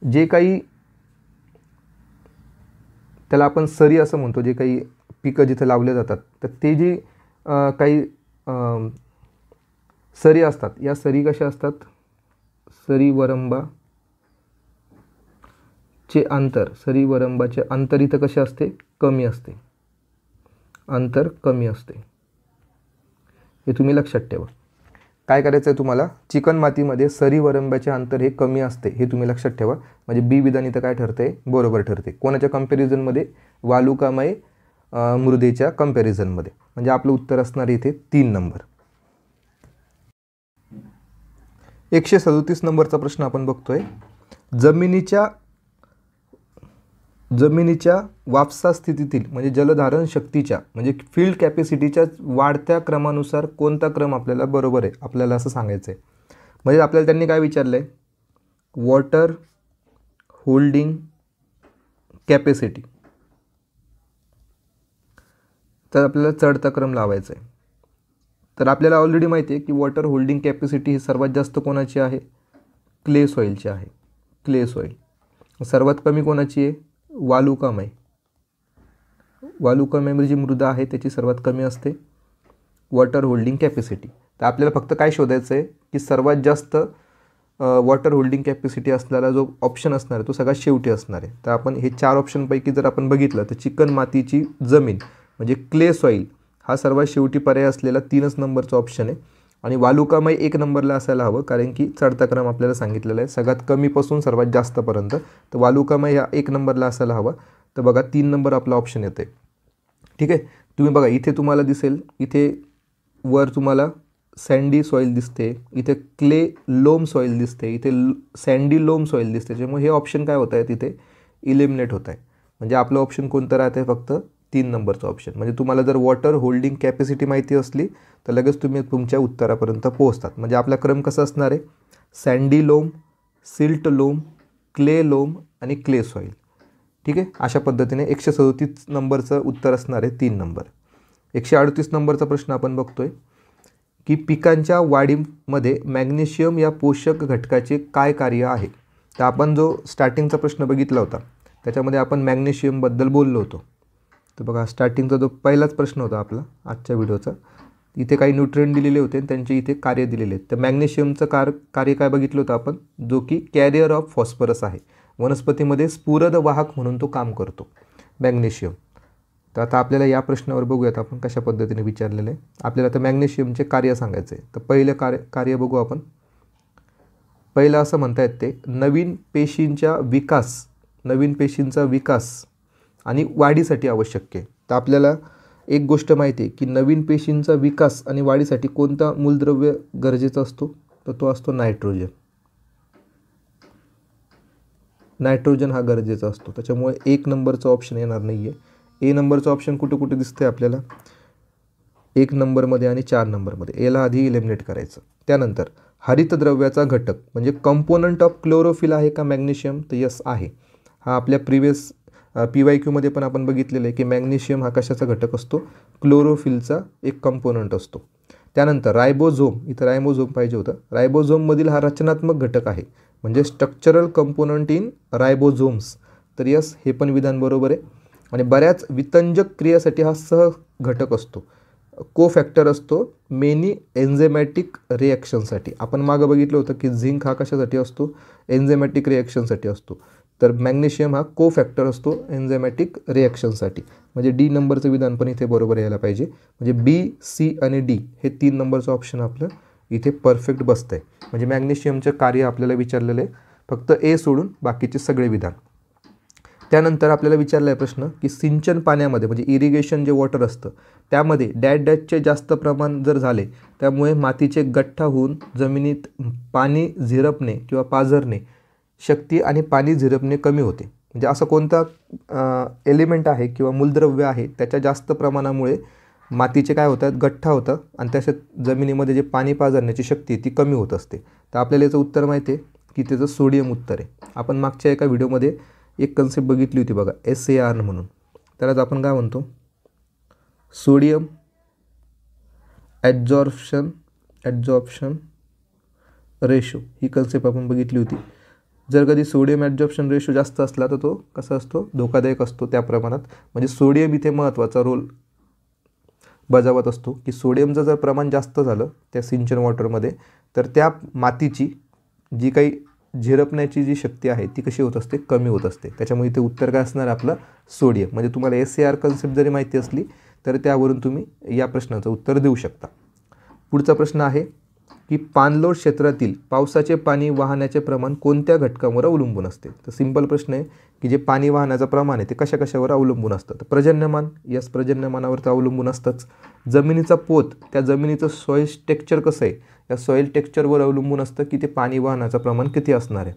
जे काही त्याला आपण सरी असं म्हणतो, जे काही पिकं जिथे लावले जातात, तर ते जी काही सरी असतात, या सरी कशा असतात, सरीवरंबाचे अंतर इथं कसे असते, कमी असते, अंतर कमी असते. हे तुम्ही लक्षात ठेवा. काय करायचं आहे तुम्हाला, चिकन मातीमध्ये सरीवरंबाचे अंतर हे कमी असते, हे तुम्ही लक्षात ठेवा. म्हणजे बी विधान इथं काय ठरते, बरोबर ठरते. कोणाच्या कंपॅरिझनमध्ये, वालुकामय मृदेच्या कंपॅरिझनमध्ये. म्हणजे आपलं उत्तर असणार इथे 3 नंबर. 137 नंबरचा प्रश्न आपण बघतोय. जमिनीच्या वापसा स्थितीतील म्हणजे जलधारण शक्तीच्या म्हणजे फील्ड कॅपॅसिटीच्या वाढत्या क्रमानुसार कोणता क्रम आपल्याला बरोबर आहे, आपल्याला असं सांगायचं आहे. म्हणजे आपल्याला त्यांनी काय विचारलं आहे, वॉटर होल्डिंग कॅपॅसिटी तर आपल्याला चढता क्रम लावायचा आहे. तर आपल्याला ऑलरेडी माहिती आहे की वॉटर होल्डिंग कॅपॅसिटी ही सर्वात जास्त कोणाची आहे? क्ले सॉईलची आहे. Clay soil. सर्वात कमी कोणाची आहे? वालुकामय. वालुकामय जी मृदा आहे त्याची सर्वात कमी असते वॉटर होल्डिंग कॅपॅसिटी. तर आपल्याला फक्त काय शोधायचं आहे की सर्वात जास्त वॉटर होल्डिंग कॅपॅसिटी असलेला जो ऑप्शन असणार आहे तो सगळ्यात शेवटी असणार आहे. तर आपण हे 4 ऑप्शनपैकी जर आपण बघितलं तर चिकन मातीची जमीन म्हणजे क्ले सॉईल हा सर्वात शेवटी पर्याय असलेला 3च नंबरचा ऑप्शन आहे. आणि वालुकामय 1 नंबरला असायला हवं, कारण की चढता क्रम आपल्याला सांगितलेला आहे सगळ्यात कमीपासून सर्वात जास्तपर्यंत. तर वालुकामय ह्या 1 नंबरला असायला हवा. तर बघा 3 नंबर आपला ऑप्शन येते. ठीक आहे. तुम्ही बघा इथे तुम्हाला दिसेल, इथे वर तुम्हाला सँडी सॉईल दिसते, इथे क्ले लोम सॉईल दिसते, इथे सँडी लोम सॉईल दिसते. त्याच्यामुळे हे ऑप्शन काय होत आहे तिथे इलिमिनेट होत आहे. म्हणजे आपलं ऑप्शन कोणतं राहते? फक्त 3 नंबरचं ऑप्शन. म्हणजे तुम्हाला जर वॉटर होल्डिंग कॅपॅसिटी माहिती असली तर लगेच तुम्ही तुमच्या उत्तरापर्यंत पोहोचतात. म्हणजे आपला क्रम कसा असणार आहे? सँडी लोम, सिल्ट लोम, क्ले लोम आणि क्ले सॉईल. ठीक आहे. अशा पद्धतीने 137 नंबरचं उत्तर असणार आहे 3 नंबर. 138 नंबरचा प्रश्न आपण बघतोय की पिकांच्या वाढीमध्ये मॅग्नेशियम या पोषक घटकाचे काय कार्य आहे? तर आपण जो स्टार्टिंगचा प्रश्न बघितला होता त्याच्यामध्ये आपण मॅग्नेशियमबद्दल बोललो होतो. तर बघा स्टार्टिंगचा जो पहिलाच प्रश्न होता आपला आजच्या व्हिडिओचा, इथे काही न्यूट्रिएंट दिलेले होते आणि त्यांचे इथे कार्य दिलेले आहेत. तर मॅग्नेशियमचं कार्य काय बघितलं होतं आपण? जो की कॅरियर ऑफ फॉस्फरस आहे. वनस्पतीमध्ये स्फुरद वाहक म्हणून तो काम करतो मॅग्नेशियम. तर आता आपल्याला या प्रश्नावर बघूयात आपण कशा पद्धतीने विचारलेलं आहे. आपल्याला आता मॅग्नेशियमचे कार्य सांगायचे आहे. तर पहिलं कार्य बघू आपण. पहिलं असं म्हणता येत ते नवीन पेशींचा विकास आणि वाढीसाठी आवश्यक आहे. तर आपल्याला एक गोष्ट माहिती आहे की नवीन पेशींचा विकास आणि वाढीसाठी कोणता मूलद्रव्य गरजेचा असतो? तर तो असतो नायट्रोजन. नायट्रोजन हा गरजेचा असतो. त्याच्यामुळे 1 नंबरचा ऑप्शन येणार नाही आहे. ए नंबरचं ऑप्शन कुठे कुठे दिसतंय आपल्याला? 1 नंबरमध्ये आणि 4 नंबरमध्ये. एला आधी इलिमिनेट करायचं. त्यानंतर हरितद्रव्याचा घटक म्हणजे कंपोनंट ऑफ क्लोरोफिल आहे का मॅग्नेशियम? तर यस आहे. हा आपल्या प्रिव्हियस PYQ मध्ये पण आपण बघितलेलं आहे की मॅग्नेशियम हा कशाचा घटक असतो? क्लोरोफिलचा एक कंपोनंट असतो. त्यानंतर रायबोझोम, इथं रायबोझोम पाहिजे होतं. रायबोझोममधील हा रचनात्मक घटक आहे म्हणजे स्ट्रक्चरल कंपोनंट इन रायबोझोम्स. तर यस हे पण विधान बरोबर आहे. आणि बऱ्याच वितंजक क्रियासाठी हा सह घटक असतो, को फॅक्टर असतो मेनी एन्झायमॅटिक रिॲक्शनसाठी. आपण मागं बघितलं होतं की झिंक हा कशासाठी असतो? एन्झायमॅटिक रिॲक्शनसाठी असतो. तर मॅग्नेशियम हा को फॅक्टर असतो एन्झायमॅटिक रिॲक्शनसाठी. म्हणजे डी नंबरचं विधान पण इथे बरोबर यायला पाहिजे. म्हणजे बी, सी आणि डी हे 3 नंबरचं ऑप्शन आपलं इथे परफेक्ट बसतं आहे. म्हणजे मॅग्नेशियमचं कार्य आपल्याला विचारलेलं आहे, फक्त ए सोडून बाकीचे सगळे विधान. त्यानंतर आपल्याला विचारला आहे प्रश्न की सिंचन पाण्यामध्ये म्हणजे इरिगेशन जे वॉटर असतं त्यामध्ये डॅशचे जास्त प्रमाण जर झाले त्यामुळे मातीचे गठ्ठा होऊन जमिनीत पाणी झिरपणे किंवा पाझरणे शक्ती आणि पाणी झिरपणे कमी होते. म्हणजे असं कोणता एलिमेंट आहे किंवा मूलद्रव्य आहे त्याच्या जास्त प्रमाणामुळे मातीचे काय होतात? गठ्ठा होतं आणि त्याच्यात जमिनीमध्ये जे पाणी पाझरण्याची शक्ती ती कमी होत असते. तर आपल्याला याचं उत्तर माहिती आहे की त्याचं सोडियम उत्तर आहे. आपण मागच्या एका व्हिडिओमध्ये एक कन्सेप्ट बघितली होती बघा, SAR म्हणून. त्यालाच आपण काय म्हणतो? सोडियम ॲब्झॉर्प्शन रेशो ही कन्सेप्ट आपण बघितली होती. जर कधी सोडियम ॲब्झॉर्प्शन रेशो जास्त असला तर तो कसा असतो? धोकादायक असतो त्या प्रमाणात. म्हणजे सोडियम इथे महत्त्वाचा रोल बजावत असतो की सोडियमचं जर प्रमाण जास्त झालं त्या सिंचन वॉटरमध्ये तर त्या मातीची जी काही झिरपण्याची जी शक्ती आहे ती कशी होत असते? कमी होत असते. त्याच्यामुळे इथे उत्तर काय असणार आपलं? सोडियम. म्हणजे तुम्हाला SAR कन्सेप्ट जरी माहिती असली तर त्यावरून तुम्ही या प्रश्नाचं उत्तर देऊ शकता. पुढचा प्रश्न आहे की पाणलोट क्षेत्रातील पावसाचे पाणी वाहण्याचे प्रमाण कोणत्या घटकांवर अवलंबून असते? तर सिंपल प्रश्न आहे की जे पाणी वाहण्याचं प्रमाण आहे ते कशावर अवलंबून असतं? तर पर्जन्यमान, यस पर्जन्यमानावर तर अवलंबून असतंच. जमिनीचा पोत, त्या जमिनीचं सॉईल टेक्स्चर कसं आहे या सॉईल टेक्स्चरवर अवलंबून असतं की ते पाणी वाहण्याचं प्रमाण किती असणार आहे.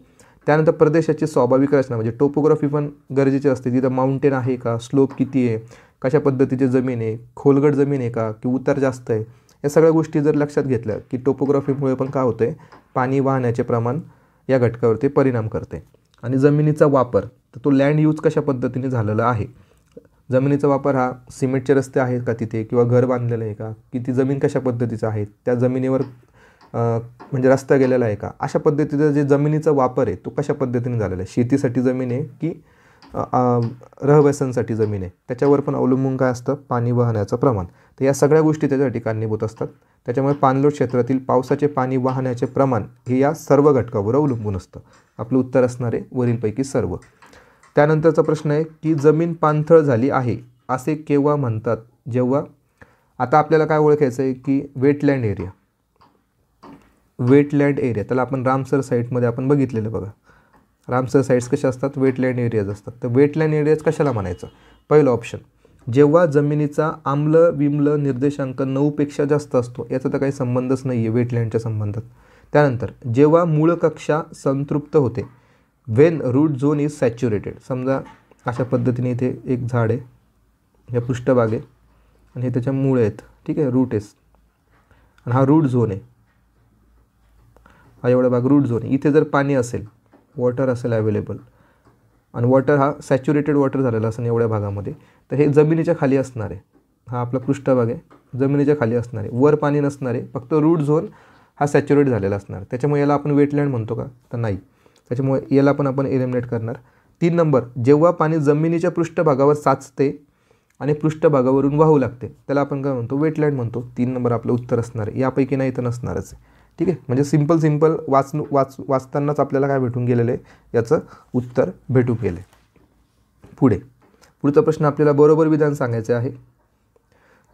त्यानंतर प्रदेशाची स्वाभाविक रचना म्हणजे टोपोग्राफी पण गरजेची असते. तिथं माउंटेन आहे का, स्लोप किती आहे, कशा पद्धतीची जमीन आहे, खोलगट जमीन आहे का की उतार जास्त आहे, या सगळ्या गोष्टी जर लक्षात घेतल्या की टोपोग्राफीमुळे पण काय होतं आहे? पाणी वाहण्याचे प्रमाण या घटकावरती परिणाम करते. आणि जमिनीचा वापर तर तो लँड यूज कशा पद्धतीने झालेला आहे. जमिनीचा वापर हा सिमेंटचे रस्ते आहेत का तिथे, किंवा घर बांधलेलं आहे का, की ती जमीन कशा पद्धतीचं आहे, त्या जमिनीवर म्हणजे रस्ता गेलेला आहे का, अशा पद्धतीचा जे जमिनीचा वापर आहे तो कशा पद्धतीने झालेला आहे, शेतीसाठी जमीन आहे की रहिवाशांसाठी जमीन आहे, त्याच्यावर पण अवलंबून काय असतं, पाणी वाहण्याचं प्रमाण. तर या सगळ्या गोष्टी त्याच्यासाठी कारणीभूत असतात. त्याच्यामुळे पाणलोट क्षेत्रातील पावसाचे पाणी वाहण्याचे प्रमाण हे या सर्व घटकावर अवलंबून असतं. आपलं उत्तर असणार आहे वरीलपैकी सर्व. त्यानंतरचा प्रश्न आहे की जमीन पाणथळ झाली आहे असे केव्हा म्हणतात, जेव्हा, आता आपल्याला काय ओळखायचं आहे की वेटलँड एरिया, वेटलँड एरिया त्याला आपण रामसर साईटमध्ये आपण बघितलेलं बघा. रामसर साईट्स कशा असतात, वेटलँड एरियाज असतात. तर वेटलँड एरियाज कशाला म्हणायचं, पहिलं ऑप्शन जेव्हा जमिनीचा आम्ल विम्ल निर्देशांक 9पेक्षा जास्त असतो, याचा तर काही संबंधच नाही आहे वेटलँडच्या संबंधात. त्यानंतर जेव्हा मूळ कक्षा संतृप्त होते, when root zone is saturated. समजा अशा पद्धतीने इथे एक झाड आहे, या पृष्ठभाग आहे आणि हे त्याच्या मुळे आहेत, ठीक आहे, रूट आहे आणि हा रूट झोन आहे, हा एवढा भाग रूट झोन आहे. इथे जर पाणी असेल, वॉटर असेल अवेलेबल, आणि वॉटर हा सॅच्युरेटेड वॉटर झालेला असेल एवढ्या भागामध्ये, तर हे जमिनीच्या खाली असणार आहे. हा आपला पृष्ठभाग आहे, जमिनीच्या खाली असणार आहे, वर पाणी नसणार आहे, फक्त रूट झोन हा सॅच्युरेट झालेला असणार. त्याच्यामुळे याला आपण वेटलँड म्हणतो का, तर नाही. त्याच्यामुळे याला पण आपण एलिमिनेट करणार. 3 नंबर, जेव्हा पाणी जमिनीच्या पृष्ठभागावर साचते आणि पृष्ठभागावरून वाहू लागते, त्याला आपण काय म्हणतो, वेटलँड म्हणतो. 3 नंबर आपलं उत्तर असणार आहे. यापैकी नाही तर नसणारच आहे, ठीक आहे. म्हणजे सिंपल वाचतानाच आपल्याला काय भेटून गेलेलं आहे, याचं उत्तर भेटून गेले. पुढचा प्रश्न आपल्याला बरोबर विधान सांगायचे आहे.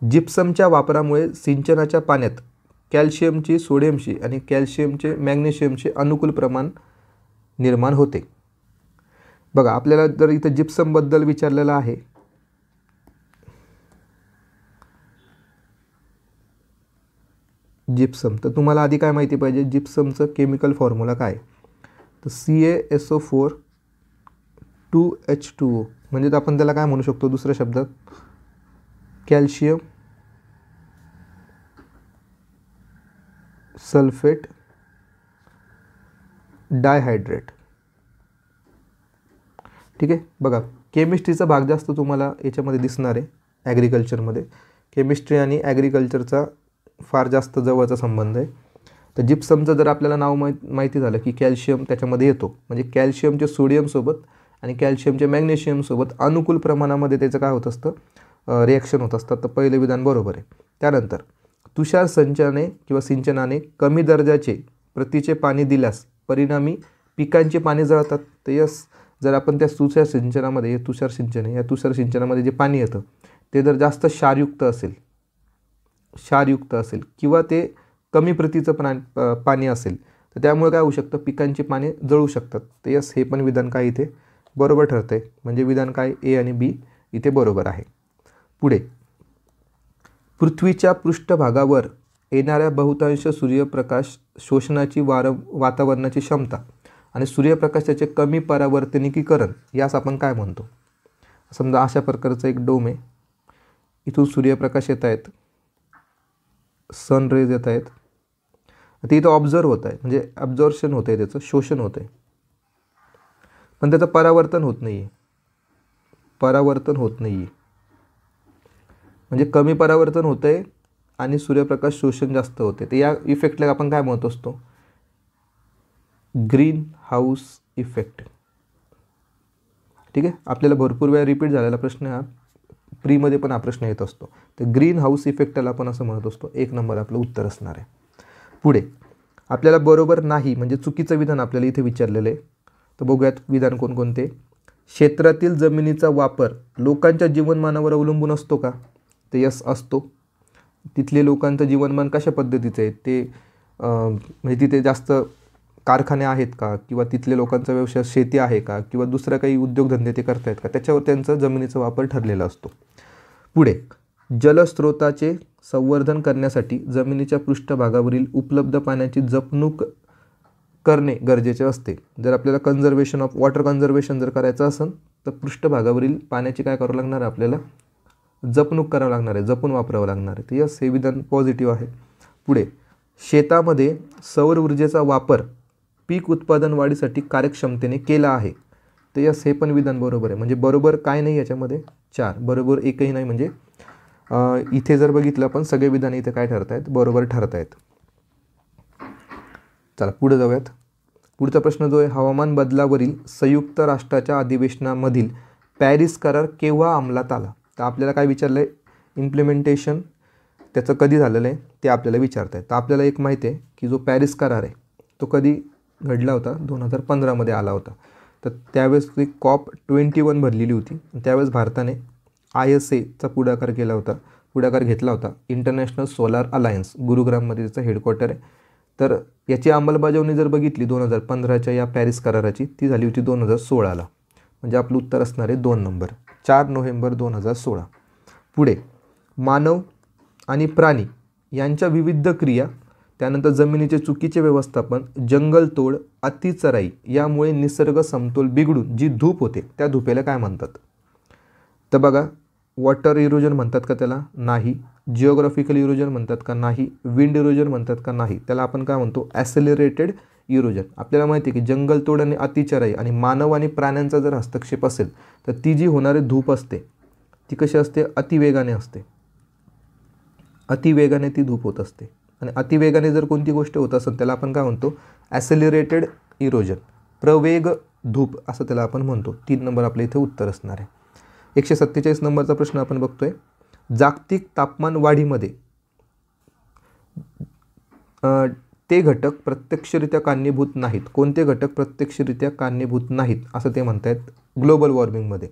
जिप्समच्या वापरामुळे सिंचनाच्या पाण्यात कॅल्शियमची सोडियमशी आणि कॅल्शियमचे मॅग्नेशियमचे अनुकूल प्रमाण निर्माण होते. बघा, आपल्याला जर इथं जिप्समबद्दल विचारलेलं आहे, जिप्सम, तर तुम्हाला आधी काय माहिती पाहिजे, जिप्समचं केमिकल फॉर्म्युला काय, तर CaSO4 2H2O, म्हणजे आपण त्याला काय म्हणू शकतो दुसऱ्या शब्दात, कॅल्शियम सल्फेट डायहायड्रेट, ठीक आहे. बघा, केमिस्ट्रीचा भाग जास्त तुम्हाला याच्यामध्ये दिसणार आहे, ॲग्रिकल्चरमध्ये केमिस्ट्री आणि ॲग्रिकल्चरचा फार जास्त जवळचा संबंध आहे. तर जिप्समचं जर आपल्याला नाव माहिती झालं की कॅल्शियम त्याच्यामध्ये येतो, म्हणजे कॅल्शियमचे सोडियमसोबत आणि कॅल्शियमचे मॅग्नेशियमसोबत अनुकूल प्रमाणामध्ये त्याचं काय होत असतं, रिॲक्शन होत असतात. तर पहिलं विधान बरोबर आहे. त्यानंतर तुषार सिंचनाने कमी दर्जाचे प्रतीचे पाणी दिल्यास परिणामी पिकांची पाणी जळतात. तर यस, जर आपण त्या तुषार सिंचनामध्ये, तुषार सिंचन आहे, या तुषार सिंचनामध्ये जे पाणी येतं ते जर जास्त क्षारयुक्त असेल किंवा ते कमी प्रतीचं पाणी असेल, तर त्यामुळे काय होऊ शकतं, पिकांची पाने जळू शकतात. तर यस, हे पण विधान काय इथे बरोबर ठरतं आहे. म्हणजे विधान काय, ए आणि बी इथे बरोबर आहे. पुढे, पृथ्वीच्या पृष्ठभागावर येणाऱ्या बहुतांश सूर्यप्रकाश शोषणाची वातावरणाची क्षमता आणि सूर्यप्रकाशाचे कमी परावर्तनिकीकरण यास आपण काय म्हणतो. समजा अशा प्रकारचं एक डोम आहे, इथून सूर्यप्रकाश येत आहेत, सन रेज येत आहेत, ते इथं ऑब्झर्व होत आहे, म्हणजे ॲब्झॉर्प्शन होतं आहे, त्याचं शोषण होतं आहे, पण त्याचं परावर्तन होत नाही आहे, म्हणजे कमी परावर्तन होतं आहे आणि सूर्यप्रकाश शोषण जास्त होते. तर या इफेक्टला आपण काय म्हणत असतो, ग्रीन हाऊस इफेक्ट, ठीक आहे. आपल्याला भरपूर वेळा रिपीट झालेला प्रश्न हा, प्रीमध्ये पण हा प्रश्न येत असतो. तर ग्रीन हाऊस इफेक्टला आपण असं म्हणत असतो. 1 नंबर आपलं उत्तर असणार आहे. पुढे, आपल्याला बरोबर नाही म्हणजे चुकीचं विधान आपल्याला इथे विचारलेलं आहे. तर बघूयात विधान कोणकोणते. क्षेत्रातील जमिनीचा वापर लोकांच्या जीवनमानावर अवलंबून असतो का, तर यस असतो. तिथले लोकांचं जीवनमान कशा पद्धतीचं आहे, ते म्हणजे तिथे जास्त कारखाने आहेत का, किंवा तिथले लोकांचा व्यवसाय शेती आहे का, किंवा दुसरा काही उद्योगधंदे ते करतायत का, त्याच्यावर त्यांचा जमिनीचा वापर ठरलेला असतो. पुढे, जलस्रोताचे संवर्धन करण्यासाठी जमिनीच्या पृष्ठभागावरील उपलब्ध पाण्याची जपणूक करणे गरजेचे असते. जर आपल्याला वॉटर कन्झर्वेशन जर करायचं असेल तर पृष्ठभागावरील पाण्याची काय करावं लागणार आहे, आपल्याला जपणूक करावं लागणार आहे, जपून वापरावं लागणार आहे. तर यस, हे विधान पॉझिटिव्ह आहे. पुढे, शेतामध्ये सौर ऊर्जेचा वापर पीक उत्पादन वाढीसाठी कार्यक्षमतेने केला आहे. तर यस, हे पण विधान बरोबर आहे. म्हणजे बरोबर काय नाही याच्यामध्ये 4, बरोबर एकही नाही. म्हणजे इथे जर बघितलं आपण सगळे विधान इथे काय ठरत आहेत, बरोबर ठरत आहेत. चला पुढे जाऊयात. पुढचा प्रश्न जो आहे, हवामान बदलावरील संयुक्त राष्ट्राच्या अधिवेशनामधील पॅरिस करार केव्हा अंमलात आला. तर आपल्याला काय विचारलं आहे, इम्प्लिमेंटेशन त्याचं कधी झालेलं आहे ते आपल्याला विचारत आहे. तर आपल्याला एक माहिती आहे की जो पॅरिस करार आहे तो कधी घडला होता, 2015मध्ये आला होता. तर त्यावेळेस ती COP21 भरलेली होती. त्यावेळेस भारताने ISAचा पुढाकार घेतला होता. इंटरनॅशनल सोलार अलायन्स, गुरुग्राममध्ये त्याचं हेडक्वार्टर आहे. तर याची अंमलबजावणी जर बघितली 2015च्या या पॅरिस कराराची, ती झाली होती 2016ला. म्हणजे आपलं उत्तर असणार आहे 2 नंबर, 4 नोव्हेंबर 2016. पुढे, मानव आणि प्राणी यांच्या विविध क्रिया, त्यानंतर जमिनीचे चुकीचे व्यवस्थापन, जंगलतोड, अतिचराई यामुळे निसर्ग समतोल बिघडून जी धूप होते त्या धुपेला काय म्हणतात. तर बघा, वॉटर इरोजन म्हणतात का त्याला, नाही. जिओग्राफिकल इरोजन म्हणतात का, नाही. विंड इरोजन म्हणतात का, नाही. त्याला आपण काय म्हणतो, ॲसेलरेटेड इरोजन. आपल्याला माहिती आहे की जंगलतोड आणि अतिचराई आणि मानव आणि प्राण्यांचा जर हस्तक्षेप असेल तर ती जी होणारी धूप असते ती कशी असते, अतिवेगाने असते. अतिवेगाने ती धूप होत असते. आणि अतिवेगाने जर कोणती गोष्ट होत असेल त्याला आपण काय म्हणतो, ॲसेलरेटेड इरोजन, प्रवेग धूप असं त्याला आपण म्हणतो. 3 नंबर आपल्या इथे उत्तर असणार आहे. 147 नंबरचा प्रश्न आपण बघतोय, जागतिक तापमान वाढीमध्ये ते घटक प्रत्यक्षरित्या कारणीभूत नाहीत. कोणते घटक प्रत्यक्षरित्या कारणीभूत नाहीत असं ते म्हणत आहेत ग्लोबल वॉर्मिंगमध्ये.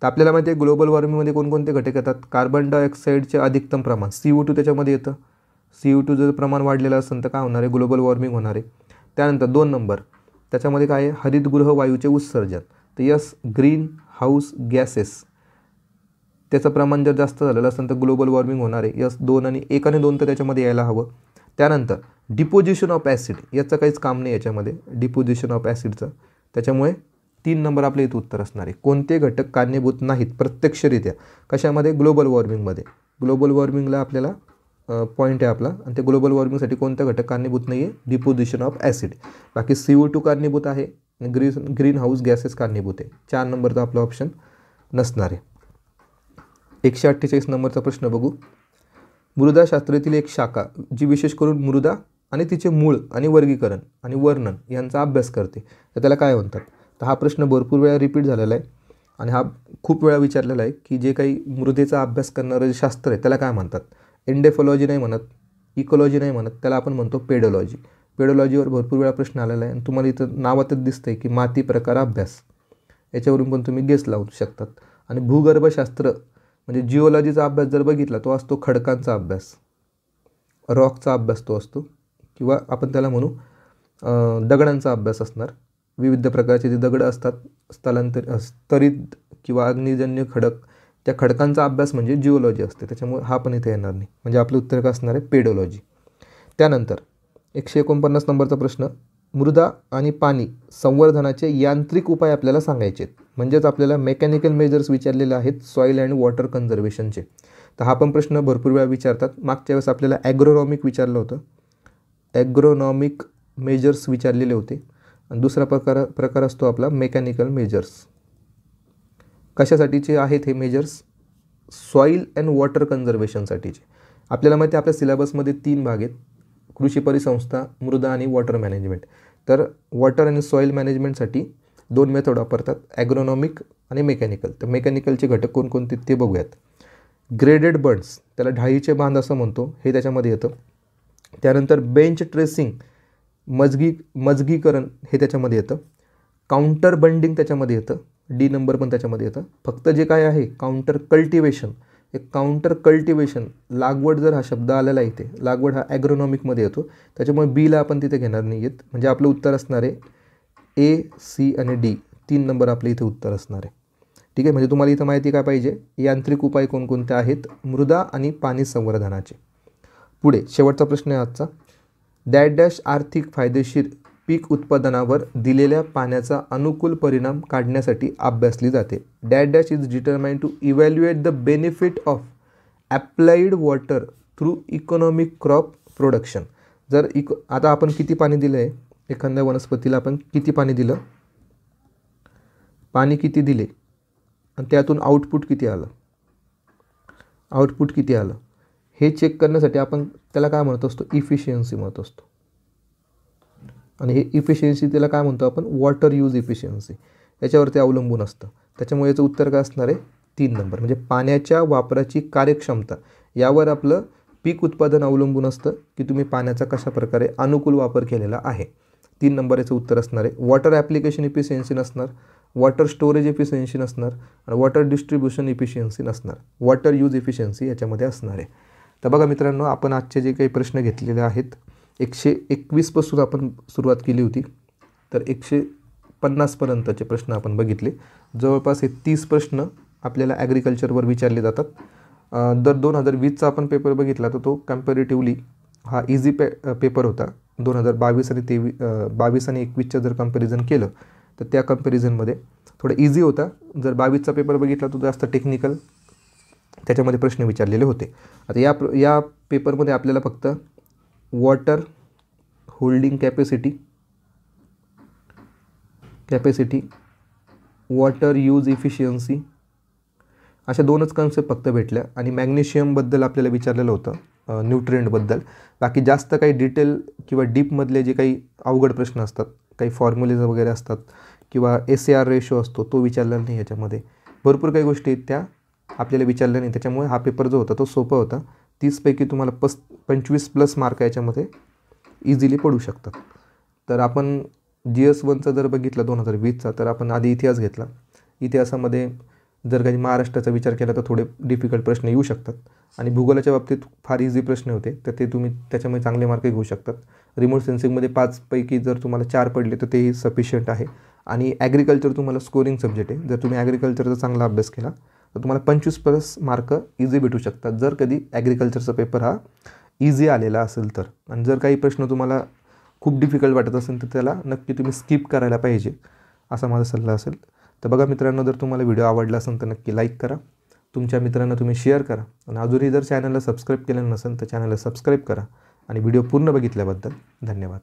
तर आपल्याला माहिती आहे ग्लोबल वॉर्मिंगमध्ये कोणकोणते घटक येतात. कार्बन डायऑक्साईडचे अधिकतम प्रमाण, CO2 त्याच्यामध्ये येतं. CO2 जर प्रमाण वाढलेलं असेल तर काय होणार आहे, ग्लोबल वॉर्मिंग होणार आहे. त्यानंतर 2 नंबर त्याच्यामध्ये काय आहे, हरितगृह वायूचे उत्सर्जन. तर यस, ग्रीन हाऊस गॅसेस त्याचं प्रमाण जर जास्त झालेलं असेल तर ग्लोबल वॉर्मिंग होणार आहे. यस, 2 आणि 1 आणि 2 तर त्याच्यामध्ये यायला हवं. त्यानंतर डिपोजिशन ऑफ ॲसिड, याचं काहीच काम नाही याच्यामध्ये, डिपोजिशन ऑफ ॲसिडचं. त्याच्यामुळे 3 नंबर आपल्या इथं उत्तर असणार आहे. कोणते घटक कारणीभूत नाहीत प्रत्यक्षरित्या कशामध्ये, ग्लोबल वॉर्मिंगमध्ये. ग्लोबल वॉर्मिंगला आपल्याला पॉईंट आहे आपला, आणि ते ग्लोबल वॉर्मिंगसाठी कोणता घटक कारणीभूत नाही आहे, डिपोजिशन ऑफ ॲसिड. बाकी CO2 कारणीभूत आहे, ग्रीन हाऊस गॅसेस कारणीभूत आहे. 4 नंबरचा आपला ऑप्शन नसणार आहे. 148 नंबरचा प्रश्न बघू. मृदाशास्त्रातील एक शाखा जी विशेष करून मृदा आणि तिचे मूळ आणि वर्गीकरण आणि वर्णन यांचा अभ्यास करते, तर त्याला काय म्हणतात. तर हा प्रश्न भरपूर वेळा रिपीट झालेला आहे आणि हा खूप वेळा विचारलेला आहे की जे काही मृदेचा अभ्यास करणारं जे शास्त्र आहे त्याला काय म्हणतात. एंडेफॉलॉजी नाही म्हणत, इकोलॉजी नाही म्हणत, त्याला आपण म्हणतो पेडोलॉजी. पेडोलॉजीवर भरपूर वेळा प्रश्न आलेला आहे आणि तुम्हाला इथं नावातच दिसतं आहे की माती प्रकार अभ्यास, याच्यावरून पण तुम्ही गेस लावू शकतात. आणि भूगर्भशास्त्र म्हणजे जिओलॉजीचा अभ्यास जर बघितला तो असतो खडकांचा अभ्यास, रॉकचा अभ्यास तो असतो, किंवा आपण त्याला म्हणू दगडांचा अभ्यास असणार. विविध प्रकारचे जे दगड असतात स्तरित किंवा अग्निजन्य खडक, त्या खडकांचा अभ्यास म्हणजे जिओलॉजी असते. त्याच्यामुळे हा पण इथे येणार नाही. म्हणजे आपलं उत्तर काय असणार आहे, पेडोलॉजी. त्यानंतर 149 नंबरचा प्रश्न, मृदा आणि पाणी संवर्धनाचे यांत्रिक उपाय आपल्याला सांगायचे आहेत. म्हणजेच आपल्याला मेकॅनिकल मेजर्स विचारलेले आहेत सॉईल अँड वॉटर कन्झर्वेशनचे. तर हा पण प्रश्न भरपूर वेळा विचारतात. मागच्या वेळेस आपल्याला ॲग्रोनॉमिक विचारलं होतं, ॲग्रोनॉमिक मेजर्स विचारलेले होते. आणि दुसरा प्रकार असतो आपला मेकॅनिकल मेजर्स. कशासाठीचे आहेत हे मेजर्स, सॉईल अँड वॉटर कन्झर्वेशनसाठीचे. आपल्याला माहिती आहे आपल्या सिलेबसमध्ये 3 भाग आहेत, कृषी परिसंस्था, मृदा आणि वॉटर मॅनेजमेंट. तर वॉटर आणि सॉईल मॅनेजमेंटसाठी 2 मेथड वापरतात, ॲग्रोनॉमिक आणि मेकॅनिकल. तर मेकॅनिकलचे घटक कोणकोणते ते बघूयात. ग्रेडेड बंड्स, त्याला ढाळीचे बांध असं म्हणतो, हे त्याच्यामध्ये येतं. त्यानंतर बेंच ट्रेसिंग, मजगीकरण हे त्याच्यामध्ये येतं. काउंटर बंडिंग त्याच्यामध्ये येतं, D नंबर पण त्याच्यामध्ये येतं. फक्त जे काय आहे काउंटर कल्टिवेशन, एक काउंटर कल्टिवेशन लागवड जर हा शब्द आलेला आहे इथे, लागवड हा ॲग्रोनॉमिकमध्ये येतो, त्याच्यामुळे Bला आपण तिथे घेणार नाही आहेत. म्हणजे आपलं उत्तर असणार आहे A, C आणि D. 3 नंबर आपले इथे उत्तर असणार आहे. ठीक आहे, म्हणजे तुम्हाला इथं माहिती काय पाहिजे, यांत्रिक उपाय कोणकोणते आहेत मृदा आणि पाणी संवर्धनाचे. पुढे शेवटचा प्रश्न आहे आजचा, डॅश आर्थिक फायदेशीर पीक उत्पादनावर दिलेल्या पाण्याचा अनुकूल परिणाम काढण्यासाठी अभ्यासली जाते. Dash is determined to evaluate the benefit of applied water through economic crop production. जर आता आपण किती पाणी दिलं आहे, एखाद्या वनस्पतीला आपण किती पाणी दिलं, पाणी किती दिले आणि त्यातून आउटपुट किती आलं हे चेक करण्यासाठी आपण त्याला काय म्हणत असतो, इफिशियन्सी म्हणत असतो. आणि हे इफिशियन्सी त्याला काय म्हणतो आपण, वॉटर यूज इफिशियन्सी, याच्यावरती अवलंबून असतं. त्याच्यामुळे याचं उत्तर काय असणार आहे, 3 नंबर. म्हणजे पाण्याच्या वापराची कार्यक्षमता यावर आपलं पीक उत्पादन अवलंबून असतं की तुम्ही पाण्याचा कशा प्रकारे अनुकूल वापर केलेला आहे. 3 नंबर याचं उत्तर असणार आहे. वॉटर ॲप्लिकेशन इफिशियन्सी नसणार, वॉटर स्टोरेज इफिशियन्सी नसणार आणि वॉटर डिस्ट्रीब्युशन इफिशियन्सी नसणार. वॉटर यूज इफिशियन्सी याच्यामध्ये असणार आहे. तर बघा मित्रांनो, आपण आजचे जे काही प्रश्न घेतलेले आहेत 121 पासून आपण सुरुवात केली होती, तर 150 पर्यंतचे प्रश्न आपण बघितले. जवळपास हे 30 प्रश्न आपल्याला ॲग्रिकल्चरवर विचारले जातात. जर 2020चा आपण पेपर बघितला तर तो कम्पॅरेटिव्हली हा इझी पेपर होता. 2022 आणि 22 आणि 21चं जर कंपॅरिझन केलं तर त्या कंपॅरिझनमध्ये थोडा इझी होता. जर 22चा पेपर बघितला तो जास्त टेक्निकल त्याच्यामध्ये प्रश्न विचारलेले होते. आता या पेपरमध्ये आपल्याला फक्त water holding capacity, water use efficiency अशा 2च कन्सेप्ट फक्त भेटल्या. आणि मॅग्नेशियमबद्दल आपल्याला विचारलेलं होतं, न्यूट्रिएंटबद्दल. बाकी जास्त काही डिटेल किंवा डीपमधले जे काही अवघड प्रश्न असतात, काही फॉर्म्युलेज वगैरे असतात किंवा SAR रेशो असतो तो विचारला नाही. याच्यामध्ये भरपूर काही गोष्टी आहेत त्या आपल्याला विचारल्या नाही. त्याच्यामुळे हा पेपर जो होता तो सोपा होता. 30 पैकी तुम्हाला 25+ मार्क याच्यामध्ये इझिली पडू शकतात. तर आपण GS1चा जर बघितला 2020चा, तर आपण आधी इतिहास घेतला. इतिहासामध्ये जर काही महाराष्ट्राचा विचार केला तर थोडे डिफिकल्ट प्रश्न येऊ शकतात. आणि भूगोलाच्या बाबतीत फार इझी प्रश्न होते, तर ते तुम्ही त्याच्यामध्ये चांगले मार्क घेऊ शकतात. रिमोट सेन्सिंगमध्ये 5 पैकी जर तुम्हाला 4 पडले तर तेही सफिशियंट आहे. आणि ॲग्रिकल्चर तुम्हाला स्कोरिंग सब्जेक्ट आहे. जर तुम्ही ॲग्रिकल्चरचा चांगला अभ्यास केला तर तुम्हाला 25+ मार्क इझी भेटू शकतात, जर कधी ॲग्रिकल्चरचा पेपर हा इझी आलेला असेल तर. आणि जर काही प्रश्न तुम्हाला खूप डिफिकल्ट वाटत असेल तर त्याला नक्की तुम्ही स्किप करायला पाहिजे, असा माझा सल्ला असेल. तर बघा मित्रांनो, जर तुम्हाला व्हिडिओ आवडला असेल तर नक्की लाईक करा, तुमच्या मित्रांना तुम्ही शेअर करा. आणि अजूनही जर चॅनलला सबस्क्राईब केलं नसेल तर चॅनलला सबस्क्राईब करा. आणि व्हिडिओ पूर्ण बघितल्याबद्दल धन्यवाद.